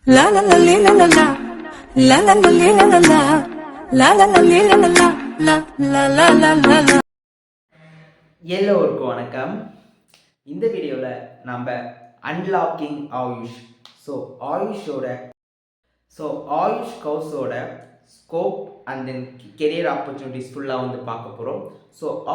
La la la li la la la la la la li la la la la la la li la la la la la la la la la. எல்லோருக்கும் வணக்கம். இந்த வீடியோவில் நம்ம unlocking Ayush ஆயுஷோட ஆயுஷ் கோர்ஸோட scope and then career opportunities ஃபுல்லாக வந்து பார்க்க போகிறோம்.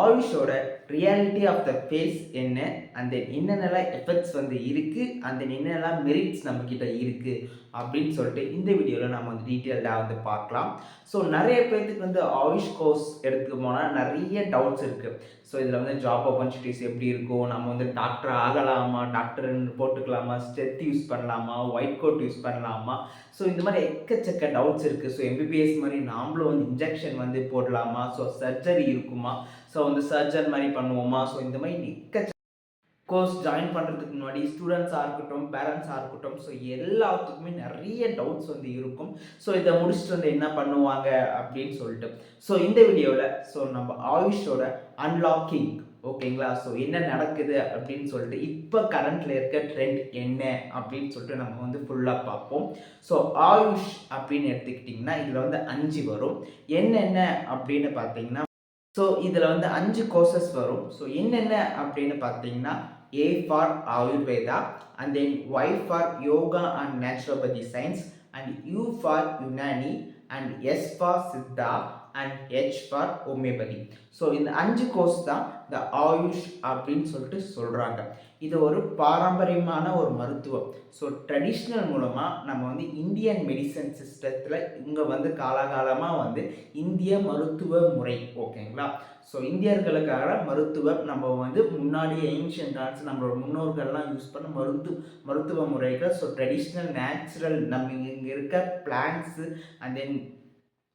ஆயுஷோட ரியாலிட்டி ஆஃப் த ஃபேஸ் என்ன, அண்ட் தென் என்னென்னலாம் எஃபெக்ட்ஸ் வந்து இருக்குது, அண்ட் தென் என்னென்னலாம் மெரிட்ஸ் நம்மக்கிட்ட இருக்குது அப்படின்னு சொல்லிட்டு இந்த வீடியோவில் நம்ம வந்து டீட்டெயில்டாக வந்து பார்க்கலாம். நிறைய பேர்த்துக்கு வந்து ஆயுஷ் கோர்ஸ் எடுத்துக்க போனால் நிறைய டவுட்ஸ் இருக்குது. இதில் வந்து ஜாப் ஆப்பர்ச்சுனிட்டிஸ் எப்படி இருக்கும், நம்ம வந்து டாக்டர் ஆகலாமா, டாக்டர்னு போட்டுக்கலாமா, ஸ்டெத் யூஸ் பண்ணலாமா, ஒயிட் கோட் யூஸ் பண்ணலாமா, இந்த மாதிரி எக்கச்சக்க டவுட்ஸ் இருக்குது. எம்பிபிஎஸ் மாதிரி நாமளும் வந்து இன்ஜெக்ஷன் வந்து போடலாமா, சர்ஜரி இருக்குமா, வந்து சர்ஜன் மாதிரி பண்ணுவோமா, இந்த மாதிரி எக்கச்சக்க கோர்ஸ் ஜாயின் பண்ணுறதுக்கு முன்னாடி ஸ்டூடெண்ட்ஸாக இருக்கட்டும், பேரண்ட்ஸாக இருக்கட்டும், எல்லாத்துக்குமே நிறைய டவுட்ஸ் வந்து இருக்கும். இதை முடிச்சுட்டு வந்து என்ன பண்ணுவாங்க அப்படின்னு சொல்லிட்டு இந்த வீடியோவில் நம்ம ஆயுஷோட அன்லாக்கிங், ஓகேங்களா, என்ன நடக்குது அப்படின்னு சொல்லிட்டு இப்போ கரண்ட்டில் இருக்க ட்ரெண்ட் என்ன அப்படின்னு சொல்லிட்டு நம்ம வந்து ஃபுல்லாக பார்ப்போம். ஆயுஷ் அப்படின்னு எடுத்துக்கிட்டிங்கன்னா இதில் வந்து 5 வரும். என்னென்ன அப்படின்னு பார்த்தீங்கன்னா இதில் வந்து 5 கோர்சஸ் வரும். என்னென்ன அப்படின்னு பார்த்தீங்கன்னா A for Ayurveda, and then Y for Yoga and Naturopathy Science, and U for Unani, and S for Siddha, and H for Homeopathy. இந்த 5 கோர்ஸ் தான் இந்த ஆயுஷ் அப்படின்னு சொல்லிட்டு சொல்கிறாங்க. இது ஒரு பாரம்பரியமான ஒரு மருத்துவம். ட்ரெடிஷ்னல் மூலமாக நம்ம வந்து இந்தியன் மெடிசன் சிஸ்டத்தில் இங்கே வந்து காலகாலமாக வந்து இந்திய மருத்துவ முறை, ஓகேங்களா. இந்தியர்களுக்காக மருத்துவம் நம்ம வந்து முன்னாடியே ஏன்ஷியன்ட் டான்ஸ் நம்மளோட முன்னோர்கள்லாம் யூஸ் பண்ண மருத்துவ முறைகள். ட்ரெடிஷ்னல் நேச்சுரல் நம்ம இங்கே இருக்க பிளான்ட்ஸு அண்ட் தென்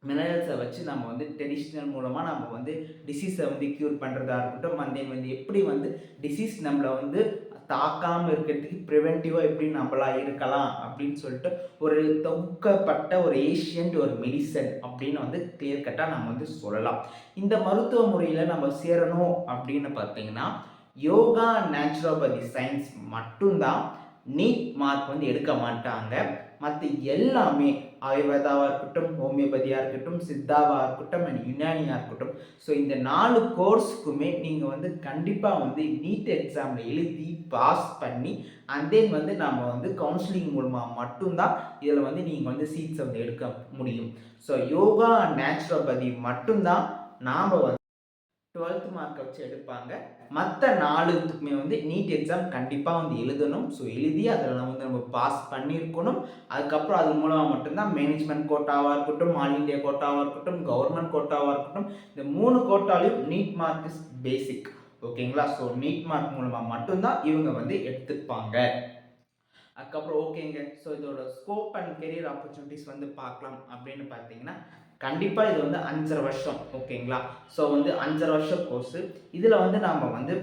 மினரல்ஸை வச்சு நம்ம வந்து ட்ரெடிஷ்னல் மூலமாக நம்ம வந்து டிசீஸை வந்து க்யூர் பண்ணுறதா இருக்கட்டும், அண்ட் தென் வந்து எப்படி வந்து டிசீஸ் நம்மளை வந்து தாக்காமல் இருக்கிறதுக்கு ப்ரிவென்டிவாக எப்படி நம்மளாக இருக்கலாம் அப்படின்னு சொல்லிட்டு ஒரு தொகுக்கப்பட்ட ஒரு ஏஷியன்ட் ஒரு மெடிசன் அப்படின்னு வந்து கிளியர் கட்டாக நம்ம வந்து சொல்லலாம். இந்த மருத்துவ முறையில் நம்ம சேரணும் அப்படின்னு பார்த்தீங்கன்னா யோகா நேச்சுரோபதி சயின்ஸ் மட்டும்தான் நீட் மார்க் வந்து எடுக்க மாட்டாங்க. மற்ற எல்லாமே ஆயுர்வேதாவாக இருக்கட்டும், ஹோமியோபதியாக இருக்கட்டும், சித்தாவாக இருக்கட்டும், அண்ட் யுனானியாக இருக்கட்டும், இந்த 4 கோர்ஸுக்குமே நீங்கள் வந்து கண்டிப்பாக வந்து நீட் எக்ஸாமில் எழுதி பாஸ் பண்ணி அண்ட் தென் வந்து நம்ம வந்து கவுன்சிலிங் மூலமாக மட்டும்தான் இதில் வந்து நீங்கள் வந்து சீட்ஸை வந்து எடுக்க முடியும். யோகா அண்ட் நேச்சுரோபதி மட்டும்தான் நாம் வந்து 12th மார்க்கை வச்சு எடுப்பாங்க. மற்ற 4த்துக்குமே வந்து நீட் எக்ஸாம் கண்டிப்பாக வந்து எழுதணும். எழுதி அதில் வந்து நம்ம பாஸ் பண்ணியிருக்கணும். அதுக்கப்புறம் அது மூலமாக மட்டும்தான் மேனேஜ்மெண்ட் கோட்டாவாக இருக்கட்டும், ஆல் இண்டியா கோட்டாவாக இருக்கட்டும், கவர்மெண்ட் கோட்டாவாக இருக்கட்டும், இந்த 3 கோட்டாலையும் நீட் மார்க் இஸ் பேசிக், ஓகேங்களா. நீட் மார்க் மூலமாக மட்டும்தான் இவங்க வந்து எடுத்துப்பாங்க. அதுக்கப்புறம் ஓகேங்க. இதோட ஸ்கோப் அண்ட் கெரியர் ஆப்பர்ச்சுனிட்டிஸ் வந்து பார்க்கலாம் அப்படின்னு பார்த்தீங்கன்னா கண்டிப்பாக இது வந்து 5.5 வருஷம், ஓகேங்களா. வந்து 5.5 வருஷம் கோர்ஸு. இதில் வந்து நாம் வந்து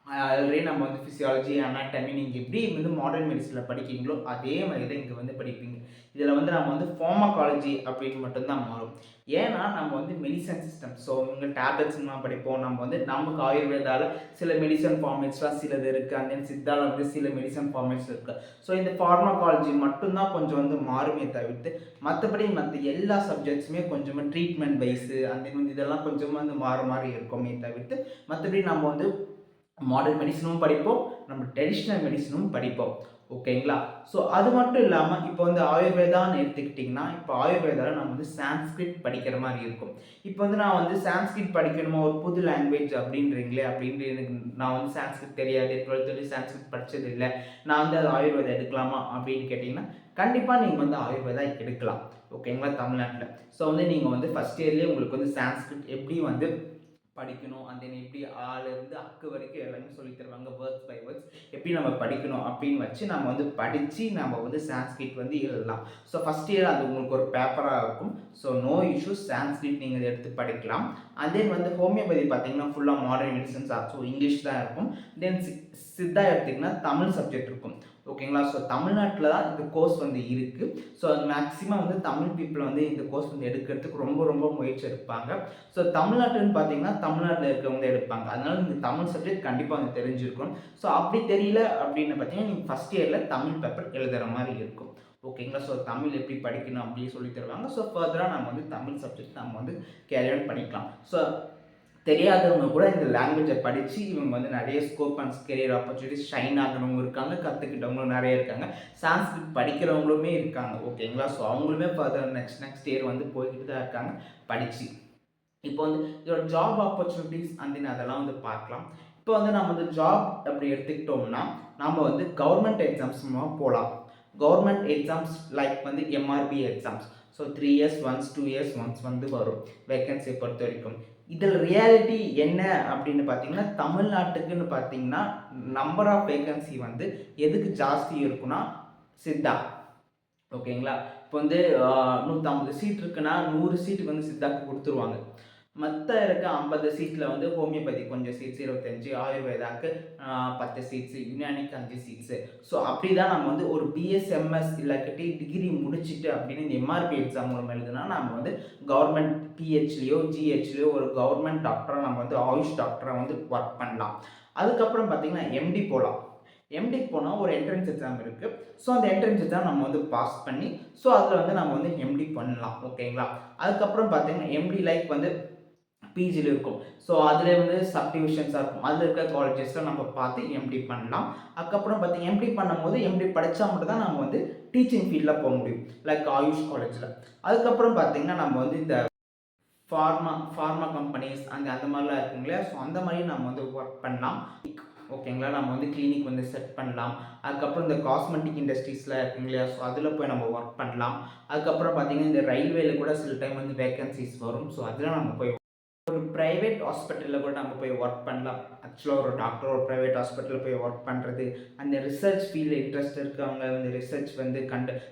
ஆல்ரெடி நம்ம வந்து ஃபிசியாலஜி, அனாட்டமி நீங்கள் எப்படி வந்து மாடர்ன் மெடிசனில் படிக்கிறீங்களோ அதே மாதிரி தான் இங்கே வந்து படிப்பீங்க. இதில் வந்து நம்ம வந்து ஃபார்மகாலஜி அப்படின்னு மட்டும்தான் மாறும். ஏன்னா நம்ம வந்து மெடிசன் சிஸ்டம், இங்கே டேப்லெட்ஸ்லாம் படிப்போம். நம்ம வந்து நமக்கு ஆயுர்வேதாவில் சில மெடிசன் ஃபார்மேட்ஸ்லாம் சிலது இருக்குது, அண்ட் தென் சித்தாவில் வந்து சில மெடிசன் ஃபார்மேட்ஸ் இருக்குது. இந்த ஃபார்மகாலஜி மட்டும்தான் கொஞ்சம் வந்து மாறுமே தவிர்த்து மற்றபடி மற்ற எல்லா சப்ஜெக்ட்ஸுமே கொஞ்சமாக ட்ரீட்மெண்ட் வைஸு அண்ட் தென் வந்து இதெல்லாம் கொஞ்சமாக வந்து மாதிரி இருக்குமே தவிர்த்து மற்றபடி நம்ம வந்து மாடர்ன் மெடிசனும் படிப்போம், நம்ம ட்ரெடிஷ்னல் மெடிசனும் படிப்போம், ஓகேங்களா. அது மட்டும் இல்லாமல் இப்போ வந்து ஆயுர்வேதான்னு எடுத்துக்கிட்டிங்கன்னா இப்போ ஆயுர்வேதாவில் நம்ம வந்து சான்ஸ்கிரிட் படிக்கிற மாதிரி இருக்கும். இப்போ வந்து நான் வந்து சான்ஸ்கிரிட் படிக்கணுமா, ஒரு புது லாங்குவேஜ் அப்படின்றீங்களே அப்படின்ட்டு எனக்கு நான் வந்து சான்ஸ்கிரிட் தெரியாது, 12th சான்ஸ்கிரிட் படித்தது இல்லை, நான் வந்து அது ஆயுர்வேதா எடுக்கலாமா அப்படின்னு கேட்டிங்கன்னா கண்டிப்பாக நீங்கள் வந்து ஆயுர்வேதா எடுக்கலாம், ஓகேங்களா. தமிழ்நாட்டில் வந்து நீங்கள் வந்து ஃபஸ்ட் இயர்லேயே உங்களுக்கு வந்து சான்ஸ்கிரிட் எப்படி வந்து படிக்கணும், அந்த எப்படி ஆலேருந்து அக்கு வரைக்கும் எல்லாமே சொல்லி தருவாங்க, வேர்ட்ஸ் பை வேர்ட்ஸ் எப்படி நம்ம படிக்கணும் அப்படின்னு வச்சு நம்ம வந்து படித்து நம்ம வந்து சான்ஸ்கிரிட் வந்து எழுதலாம். ஃபஸ்ட் இயர் அது உங்களுக்கு ஒரு பேப்பராக இருக்கும். நோ இஷ்யூஸ், சான்ஸ்கிரிட் நீங்கள் எடுத்து படிக்கலாம். அண்ட் தென் வந்து ஹோமியோபதி பார்த்தீங்கன்னா ஃபுல்லாக மாடர்ன் மெடிசன்ஸ் இங்கிலீஷ் தான் இருக்கும். தென் சித்தா எடுத்திங்கன்னா தமிழ் சப்ஜெக்ட் இருக்கும், ஓகேங்களா. தமிழ்நாட்டில் தான் இந்த கோர்ஸ் வந்து இருக்குது. மேக்ஸிமம் வந்து தமிழ் பீப்புள் வந்து இந்த கோர்ஸ் வந்து எடுக்கிறதுக்கு ரொம்ப முயற்சி எடுப்பாங்க. தமிழ்நாட்டுன்னு பார்த்தீங்கன்னா தமிழ்நாட்டில் இருக்கிறவங்க எடுப்பாங்க. அதனால நீங்கள் தமிழ் சப்ஜெக்ட் கண்டிப்பாக வந்து தெரிஞ்சிருக்கணும். அப்படி தெரியல அப்படின்னு பார்த்தீங்கன்னா நீங்கள் ஃபஸ்ட் இயரில் தமிழ் பேப்பர் எழுதுகிற மாதிரி இருக்கும், ஓகேங்களா. ஸோ தமிழ் எப்படி படிக்கணும் அப்படின்னு சொல்லி தருவாங்க. ஸோ ஃபர்தராக நம்ம வந்து தமிழ் சப்ஜெக்ட் நம்ம வந்து கேரி ஆன் பண்ணிக்கலாம். ஸோ தெரியாதவங்க கூட இந்த லாங்குவேஜை படித்து இவங்க வந்து நிறைய scope and career opportunities shine ஆகிறவங்க இருக்காங்க, கற்றுக்கிட்டவங்களும் நிறைய இருக்காங்க, சான்ஸ்கிரிட் படிக்கிறவங்களுமே இருக்காங்க. ஓகேங்களா. ஸோ அவங்களுமே ஃபர்தர் நெக்ஸ்ட் இயர் வந்து போய்கிட்டு தான் இருக்காங்க படித்து. இப்போ வந்து இதோட ஜாப் ஆப்பர்ச்சுனிட்டிஸ் அதெல்லாம் வந்து பார்க்கலாம். இப்போ வந்து நம்ம வந்து ஜாப் அப்படி எடுத்துக்கிட்டோம்னா நம்ம வந்து கவர்மெண்ட் எக்ஸாம்ஸ் மூலமாக போகலாம். கவர்மெண்ட் எக்ஸாம்ஸ் லைக் வந்து MRP exams. So 3 years once 2 years once வந்து வரும் வேக்கன்சியை பொறுத்த வரைக்கும். இதில் ரியாலிட்டி என்ன அப்படின்னு பார்த்தீங்கன்னா, தமிழ்நாட்டுக்குன்னு பார்த்தீங்கன்னா நம்பர் ஆஃப் வேக்கன்சி வந்து எதுக்கு ஜாஸ்தி இருக்குன்னா சித்தா. ஓகேங்களா. இப்போ வந்து 150 சீட் இருக்குன்னா 100 சீட்டுக்கு வந்து சித்தாக்கு கொடுத்துருவாங்க. மற்ற இருக்க 50 சீட்டில் வந்து ஹோமியோபதி கொஞ்சம் சீட்ஸ் 25, ஆயுர்வேதாக்கு 10 சீட்ஸு, யுனானிக்கு 5 சீட்ஸு. ஸோ அப்படி தான் நம்ம வந்து ஒரு பிஎஸ்எம்எஸ் இல்லாட்டி டிகிரி முடிச்சுட்டு அப்படின்னு இந்த எம்ஆர்பி எக்ஸாம் மூலம் எழுதுனா நம்ம வந்து கவர்மெண்ட் பிஹெச்லேயோ ஜிஹெச்லேயோ ஒரு கவர்மெண்ட் டாக்டராக நம்ம வந்து ஆயுஷ் டாக்டராக வந்து ஒர்க் பண்ணலாம். அதுக்கப்புறம் பார்த்திங்கன்னா எம்டி போகலாம். எம்டி போனால் ஒரு என்ட்ரன்ஸ் எக்ஸாம் இருக்குது. ஸோ அந்த என்ட்ரன்ஸ் எக்ஸாம் நம்ம வந்து பாஸ் பண்ணி ஸோ அதில் வந்து நம்ம வந்து எம்டி பண்ணலாம். ஓகேங்களா. அதுக்கப்புறம் பார்த்திங்கன்னா எம்டி லைக் வந்து பிஜியில் இருக்கும். ஸோ அதில் வந்து சப்டிவிஷன்ஸாக இருக்கும். அதில் இருக்க காலேஜஸில் நம்ம பார்த்து எம்டி பண்ணலாம். அதுக்கப்புறம் பார்த்திங்க எம்டி பண்ணும்போது எம்டி படித்தா மட்டும் தான் நம்ம வந்து டீச்சிங் ஃபீல்டில் போக முடியும் லைக் ஆயுஷ் காலேஜில். அதுக்கப்புறம் பார்த்திங்கன்னா நம்ம வந்து இந்த ஃபார்மா கம்பெனிஸ் அந்த மாதிரிலாம் இருக்குங்க இல்லையா. ஸோ அந்த மாதிரி நம்ம வந்து ஒர்க் பண்ணலாம். ஓகேங்களா. நம்ம வந்து கிளினிக் வந்து செட் பண்ணலாம். அதுக்கப்புறம் இந்த காஸ்மெட்டிக் இண்டஸ்ட்ரீஸில் இருக்குங்க இல்லையா. ஸோ அதில் போய் நம்ம ஒர்க் பண்ணலாம். அதுக்கப்புறம் பார்த்திங்கன்னா இந்த ரயில்வேல கூட சில டைம் வந்து வேக்கன்சிஸ் வரும். ஸோ அதில் நம்ம போய் ஒரு ப்ரைவேட் ஹாஸ்பிட்டலில் கூட நம்ம போய் ஒர்க் பண்ணலாம். ஆக்சுவலாக ஒரு டாக்டர் ஒரு ப்ரைவேட் ஹாஸ்பிட்டலில் போய் ஒர்க் பண்ணுறது, அந்த ரிசர்ச் ஃபீல்டில் இன்ட்ரெஸ்ட் இருக்கவங்க வந்து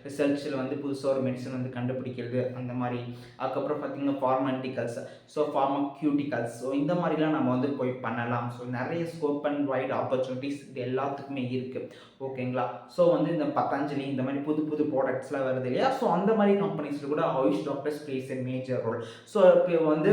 ரிசர்ச்சில் வந்து புதுசாக ஒரு மெடிசன் வந்து கண்டுபிடிக்கிறது அந்த மாதிரி. அதுக்கப்புறம் பார்த்திங்கன்னா ஃபார்மாலிட்டிகல்ஸ், ஸோ ஃபார்மக்யூட்டிகல்ஸ், ஸோ இந்த மாதிரிலாம் நம்ம வந்து போய் பண்ணலாம். ஸோ நிறைய ஸ்கோப் அண்ட் வைட் ஆப்பர்ச்சுனிட்டிஸ் இது எல்லாத்துக்குமே இருக்குது. ஓகேங்களா. ஸோ வந்து இந்த பதஞ்சலி இந்த மாதிரி புது புது ப்ராடக்ட்ஸ்லாம் வருது இல்லையா. ஸோ அந்த மாதிரி கம்பெனிஸில் கூட Ayush doctors plays a major role. So இப்போ வந்து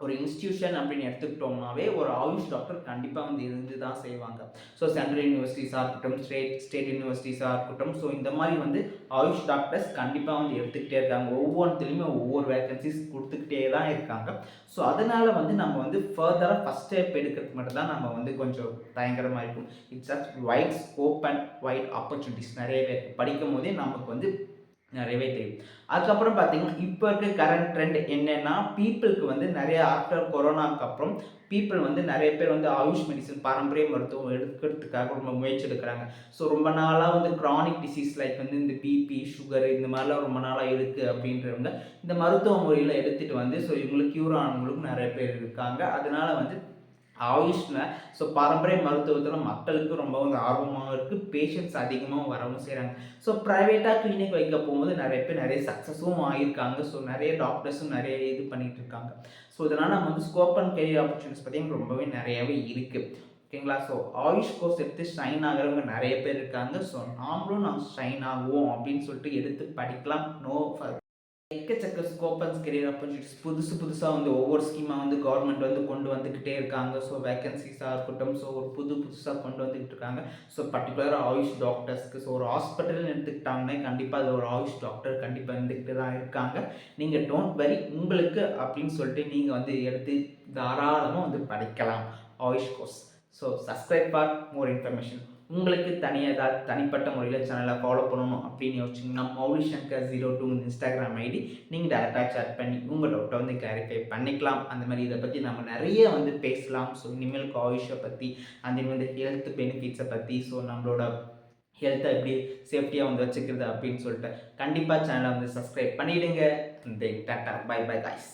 ஒரு இன்ஸ்டியூஷன் அப்படின்னு எடுத்துக்கிட்டோம்னாவே ஒரு ஆயுஷ் டாக்டர் கண்டிப்பாக வந்து இருந்து தான் செய்வாங்க. ஸோ சென்ட்ரல் யூனிவர்சிட்டிஸாக இருக்கட்டும், ஸ்டேட் யூனிவர்சிட்டிஸாக இருக்கட்டும், ஸோ இந்த மாதிரி வந்து ஆயுஷ் டாக்டர்ஸ் கண்டிப்பாக வந்து எடுத்துக்கிட்டே இருக்காங்க. ஒவ்வொன்றுத்துலேயுமே ஒவ்வொரு வேக்கன்சிஸ் கொடுத்துக்கிட்டே தான் இருக்காங்க. ஸோ அதனால் வந்து நம்ம வந்து ஃபர்தராக ஃபஸ்ட் ஸ்டெப் எடுக்கிறதுக்கு மட்டும் தான் நம்ம வந்து கொஞ்சம் பயங்கரமாக இருக்கும். It's a wide scope and wide opportunities நிறையவே படிக்கும் போதே நமக்கு வந்து நிறையவே தெரியும். அதுக்கப்புறம் பார்த்தீங்கன்னா இப்போ இருக்க கரண்ட் ட்ரெண்ட் என்னென்னா பீப்புளுக்கு வந்து நிறைய ஆஃப்டர் கொரோனாவுக்கு அப்புறம் பீப்புள் வந்து நிறைய பேர் வந்து ஆயுஷ் மெடிசன் பாரம்பரிய மருத்துவம் எடுக்கிறதுக்காக ரொம்ப முயற்சி எடுக்கிறாங்க. ஸோ ரொம்ப நாளாக வந்து க்ரானிக் டிசீஸ் லைக் வந்து இந்த பிபி சுகர் இந்த மாதிரிலாம் ரொம்ப நாளாக இருக்குது அப்படின்றவங்க இந்த மருத்துவ முறையில் எடுத்துகிட்டு வந்து ஸோ இவங்களுக்கு க்யூர் ஆனவங்களுக்கும் நிறைய பேர் இருக்காங்க. அதனால வந்து ஆயுஷ்ல ஸோ பாரம்பரிய மருத்துவத்தில் மக்களுக்கு ரொம்ப வந்து ஆர்வமாக இருக்குது. பேஷண்ட்ஸ் அதிகமாக வரவும் செய்கிறாங்க. ஸோ ப்ரைவேட்டாக கிளினிக் வைக்க போகும்போது நிறைய பேர் நிறைய சக்ஸஸும் ஆகியிருக்காங்க. ஸோ நிறைய டாக்டர்ஸும் நிறைய இது பண்ணிகிட்டு இருக்காங்க. ஸோ இதனால் நம்ம வந்து ஸ்கோப் அண்ட் கெரியர் ஆப்பர்ச்சுனிட்டிஸ் பார்த்திங்கன்னா ரொம்பவே நிறையவே இருக்குது. ஓகேங்களா. ஸோ ஆயுஷ் கோர்ஸ் எடுத்து ஷைன் ஆகிறவங்க நிறைய பேர் இருக்காங்க. ஸோ நாமளும் ஷைன் ஆகுவோம் அப்படின்னு சொல்லிட்டு எடுத்து படிக்கலாம். எக்கச்சக்க ஸ்கோப் அண்ட் கெரியர் ஆப்பர்ச்சுனிட்டிஸ் புதுசாக வந்து ஒவ்வொரு ஸ்கீமாக வந்து கவர்மெண்ட் வந்து கொண்டு வந்துக்கிட்டே இருக்காங்க. ஸோ வேக்கன்சிஸாக இருக்கட்டும், ஸோ ஒரு புதுசாக கொண்டு வந்துக்கிட்டு இருக்காங்க. ஸோ பர்டிகுலராக ஆயுஷ் டாக்டர்ஸ்க்கு ஸோ ஒரு ஹாஸ்பிட்டல்னு எடுத்துக்கிட்டாங்கன்னா கண்டிப்பாக அது ஒரு ஆயுஷ் டாக்டர் கண்டிப்பாக இருந்துக்கிட்டு தான் இருக்காங்க. நீங்கள் டோன்ட் வரி உங்களுக்கு அப்படின்னு சொல்லிட்டு நீங்கள் வந்து எடுத்து தாராளமாக வந்து படிக்கலாம் AYUSH course. So subscribe for more information. உங்களுக்கு தனிப்பட்ட முறையில் சேனலை ஃபாலோ பண்ணணும் அப்படின்னு யோசிச்சிங்கன்னா maulishankar02 இன்ஸ்டாகிராம் ஐடி நீங்கள் டேரெக்டாக சேட் பண்ணி உங்கள் டவுட்டை வந்து கிளாரிஃபை பண்ணிக்கலாம். அந்த மாதிரி இதை பற்றி நம்ம நிறைய வந்து பேசலாம். ஸோ இனிமேலுக்கு ஆயுஷை பற்றி அந்த வந்து ஹெல்த் பெனிஃபிட்ஸை பற்றி ஸோ நம்மளோட ஹெல்த்தை எப்படி சேஃப்டியாக வந்து வச்சுக்கிறது அப்படின்னு சொல்லிட்டு கண்டிப்பாக சேனலை வந்து சப்ஸ்கிரைப் பண்ணிவிடுங்க. Tata bye bye guys.